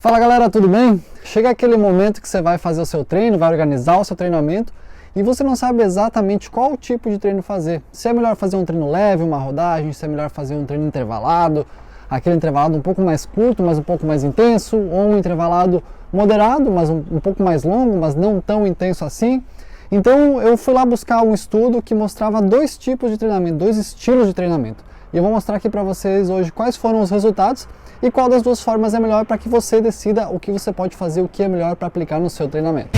Fala galera, tudo bem? Chega aquele momento que você vai fazer o seu treino, vai organizar o seu treinamento e você não sabe exatamente qual tipo de treino fazer. Se é melhor fazer um treino leve, uma rodagem, se é melhor fazer um treino intervalado, aquele intervalado um pouco mais curto, mas um pouco mais intenso, ou um intervalado moderado, mas um pouco mais longo, mas não tão intenso assim. Então eu fui lá buscar um estudo que mostrava dois tipos de treinamento, dois estilos de treinamento. E eu vou mostrar aqui para vocês hoje quais foram os resultados e qual das duas formas é melhor para que você decida o que você pode fazer, o que é melhor para aplicar no seu treinamento.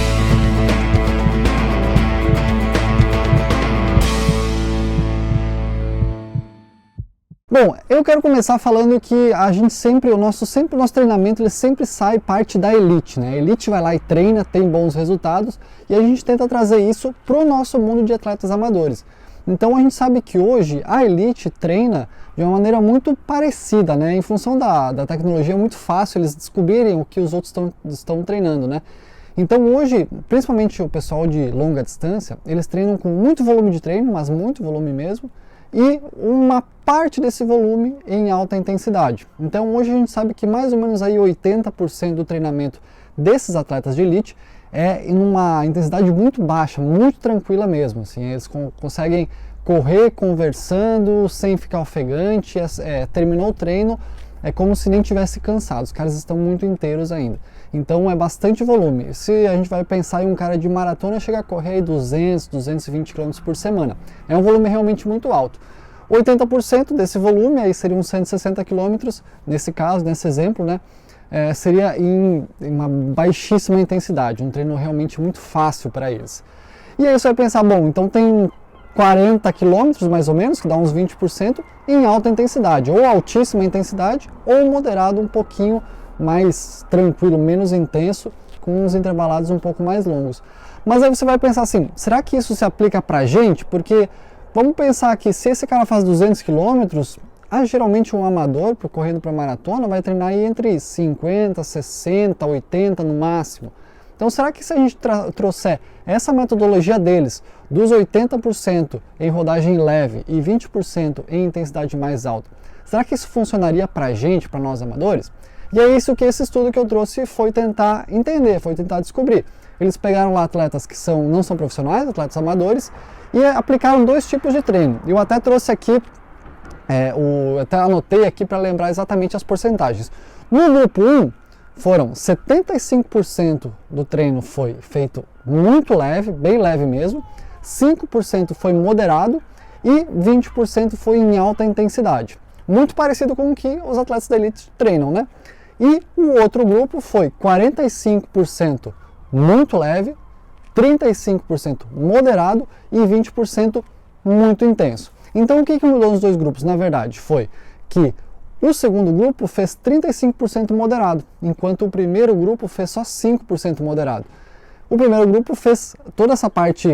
Bom, eu quero começar falando que o nosso treinamento ele sempre sai parte da elite, né? A elite vai lá e treina, tem bons resultados e a gente tenta trazer isso para o nosso mundo de atletas amadores. Então a gente sabe que hoje a elite treina de uma maneira muito parecida, né? Em função da tecnologia é muito fácil eles descobrirem o que os outros estão treinando, né? Então hoje, principalmente o pessoal de longa distância, eles treinam com muito volume de treino, mas muito volume mesmo, e uma parte desse volume em alta intensidade. Então hoje a gente sabe que mais ou menos aí 80% do treinamento desses atletas de elite é em uma intensidade muito baixa, muito tranquila mesmo, assim, eles conseguem correr conversando, sem ficar ofegante, terminou o treino, é como se nem tivesse cansado, os caras estão muito inteiros ainda. Então é bastante volume. Se a gente vai pensar em um cara de maratona, chega a correr 200, 220 km por semana. É um volume realmente muito alto. 80% desse volume, aí seriam 160 km, nesse caso, nesse exemplo, né? Seria em uma baixíssima intensidade, um treino realmente muito fácil para eles. E aí você vai pensar, bom, então tem 40 km mais ou menos, que dá uns 20%, em alta intensidade, ou altíssima intensidade, ou moderado um pouquinho mais tranquilo, menos intenso, com uns intervalados um pouco mais longos. Mas aí você vai pensar assim, será que isso se aplica pra gente? Porque vamos pensar que se esse cara faz 200 km, geralmente um amador, correndo para maratona, vai treinar aí entre 50, 60, 80 no máximo. Então será que se a gente trouxer essa metodologia deles, dos 80% em rodagem leve e 20% em intensidade mais alta, será que isso funcionaria para a gente, para nós amadores? E é isso que esse estudo que eu trouxe foi tentar entender, foi tentar descobrir. Eles pegaram lá atletas que não são profissionais, atletas amadores, e aplicaram dois tipos de treino. Eu até trouxe aqui, até anotei aqui para lembrar exatamente as porcentagens. No grupo 1, foram 75% do treino foi feito muito leve, bem leve mesmo, 5% foi moderado e 20% foi em alta intensidade. Muito parecido com o que os atletas da elite treinam, né? E o outro grupo foi 45% muito leve, 35% moderado e 20% muito intenso. Então o que mudou nos dois grupos? Na verdade, foi que o segundo grupo fez 35% moderado, enquanto o primeiro grupo fez só 5% moderado. O primeiro grupo fez toda essa parte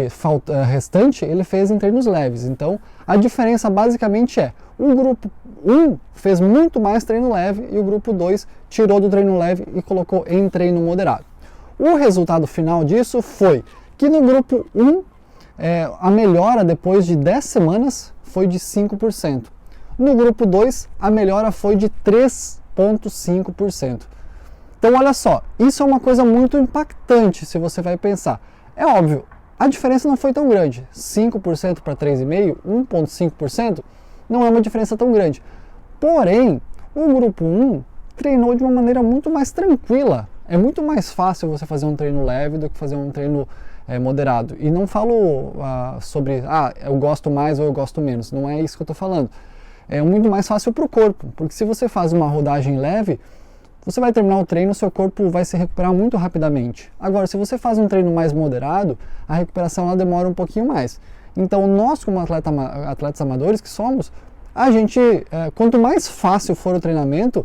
restante, ele fez em treinos leves. Então a diferença basicamente o grupo 1 fez muito mais treino leve e o grupo 2 tirou do treino leve e colocou em treino moderado. O resultado final disso foi que no grupo 1, a melhora depois de 10 semanas foi de 5%. No grupo 2, a melhora foi de 3,5%. Então olha só, isso é uma coisa muito impactante se você vai pensar. É óbvio, a diferença não foi tão grande. 5% para 3,5%, 1,5%, não é uma diferença tão grande. Porém, o grupo 1 treinou de uma maneira muito mais tranquila. É muito mais fácil você fazer um treino leve do que fazer um treino moderado. E não falo sobre, eu gosto mais ou eu gosto menos. Não é isso que eu estou falando. É muito mais fácil para o corpo, porque se você faz uma rodagem leve, você vai terminar o treino, seu corpo vai se recuperar muito rapidamente. Agora, se você faz um treino mais moderado, a recuperação ela demora um pouquinho mais. Então, nós como atletas amadores que somos, a gente, quanto mais fácil for o treinamento,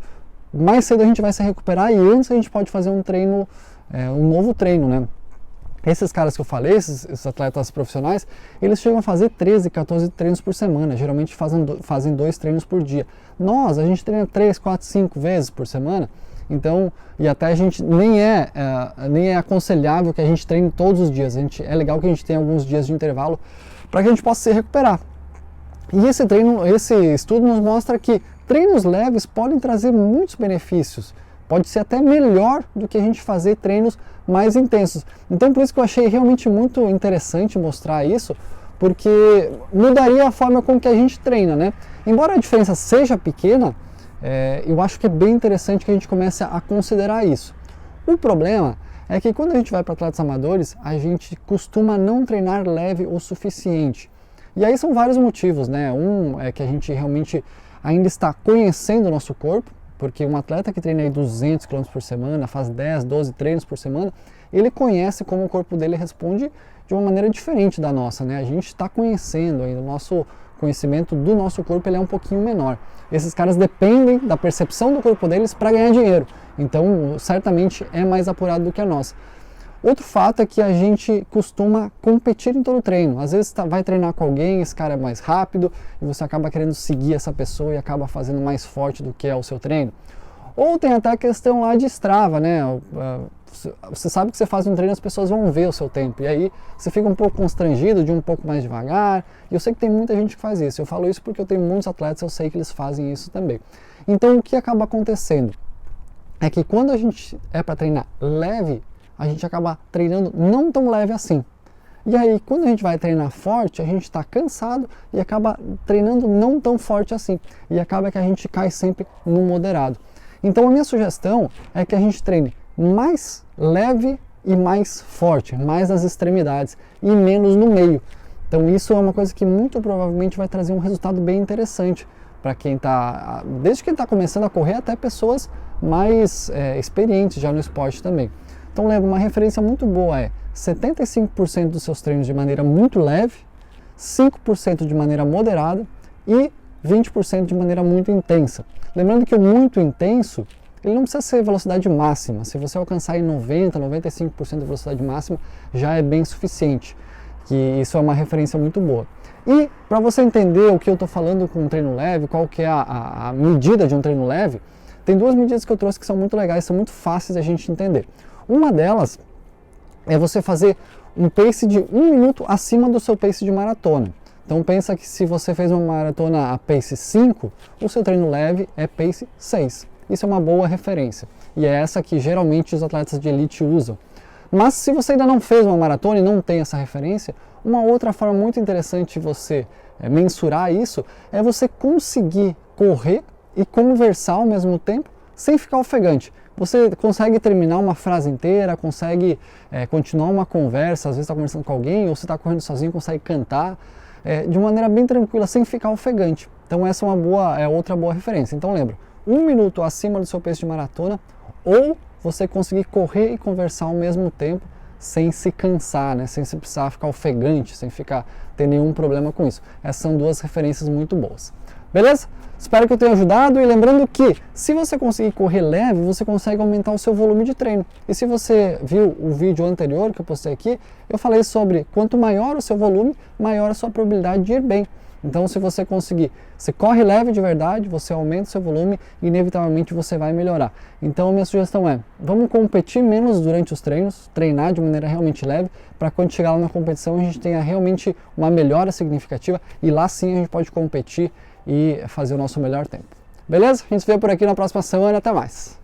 mais cedo a gente vai se recuperar e antes a gente pode fazer um novo treino, né? Esses caras que eu falei, esses atletas profissionais, eles chegam a fazer 13, 14 treinos por semana, geralmente fazem 2 treinos por dia. A gente treina 3, 4, 5 vezes por semana, então, e até a gente nem é aconselhável que a gente treine todos os dias, é legal que a gente tenha alguns dias de intervalo para que a gente possa se recuperar. E esse estudo nos mostra que treinos leves podem trazer muitos benefícios, Pode ser até melhor do que a gente fazer treinos mais intensos. Então por isso que eu achei realmente muito interessante mostrar isso, porque mudaria a forma com que a gente treina, né? Embora a diferença seja pequena, eu acho que é bem interessante que a gente comece a considerar isso. O problema é que quando a gente vai para atletas amadores, a gente costuma não treinar leve o suficiente. E aí são vários motivos, né? Um é que a gente realmente ainda está conhecendo o nosso corpo, porque um atleta que treina aí 200 km por semana, faz 10, 12 treinos por semana, ele conhece como o corpo dele responde de uma maneira diferente da nossa, né? A gente está conhecendo ainda, o nosso conhecimento do nosso corpo ele é um pouquinho menor. Esses caras dependem da percepção do corpo deles para ganhar dinheiro, então certamente é mais apurado do que a nossa. Outro fato é que a gente costuma competir em todo treino. Às vezes vai treinar com alguém, esse cara é mais rápido e você acaba querendo seguir essa pessoa e acaba fazendo mais forte do que é o seu treino. Ou tem até a questão lá de Strava, né? Você sabe que você faz um treino, as pessoas vão ver o seu tempo e aí você fica um pouco constrangido de ir um pouco mais devagar. E eu sei que tem muita gente que faz isso. Eu falo isso porque eu tenho muitos atletas, eu sei que eles fazem isso também. Então o que acaba acontecendo é que quando a gente é para treinar leve, a gente acaba treinando não tão leve assim. E aí, quando a gente vai treinar forte, a gente está cansado e acaba treinando não tão forte assim. E acaba que a gente cai sempre no moderado. Então, a minha sugestão é que a gente treine mais leve e mais forte, mais nas extremidades e menos no meio. Então, isso é uma coisa que muito provavelmente vai trazer um resultado bem interessante para quem está, desde quem está começando a correr até pessoas mais experientes já no esporte também. Então lembra, uma referência muito boa é 75% dos seus treinos de maneira muito leve, 5% de maneira moderada e 20% de maneira muito intensa. Lembrando que o muito intenso, ele não precisa ser velocidade máxima. Se você alcançar em 90%, 95% de velocidade máxima, já é bem suficiente. Que isso é uma referência muito boa. E para você entender o que eu estou falando com um treino leve, qual que é a medida de um treino leve, tem duas medidas que eu trouxe que são muito legais, são muito fáceis de a gente entender. Uma delas é você fazer um pace de 1 minuto acima do seu pace de maratona. Então pensa que se você fez uma maratona a pace 5, o seu treino leve é pace 6. Isso é uma boa referência. E é essa que geralmente os atletas de elite usam. Mas se você ainda não fez uma maratona e não tem essa referência, uma outra forma muito interessante de você mensurar isso é você conseguir correr e conversar ao mesmo tempo sem ficar ofegante. Você consegue terminar uma frase inteira, consegue continuar uma conversa, às vezes está conversando com alguém, ou você está correndo sozinho, consegue cantar de maneira bem tranquila, sem ficar ofegante. Então essa é outra boa referência. Então lembra, 1 minuto acima do seu pace de maratona, ou você conseguir correr e conversar ao mesmo tempo, sem se cansar, né? Sem se precisar ficar ofegante, sem ter nenhum problema com isso. Essas são duas referências muito boas. Beleza? Espero que eu tenha ajudado e lembrando que se você conseguir correr leve, você consegue aumentar o seu volume de treino. E se você viu o vídeo anterior que eu postei aqui, eu falei sobre quanto maior o seu volume, maior a sua probabilidade de ir bem. Então se você conseguir, você corre leve de verdade, você aumenta o seu volume e inevitavelmente você vai melhorar. Então a minha sugestão é, vamos competir menos durante os treinos, treinar de maneira realmente leve, para quando chegar lá na competição a gente tenha realmente uma melhora significativa e lá sim a gente pode competir e fazer o nosso melhor tempo. Beleza? A gente se vê por aqui na próxima semana. Até mais!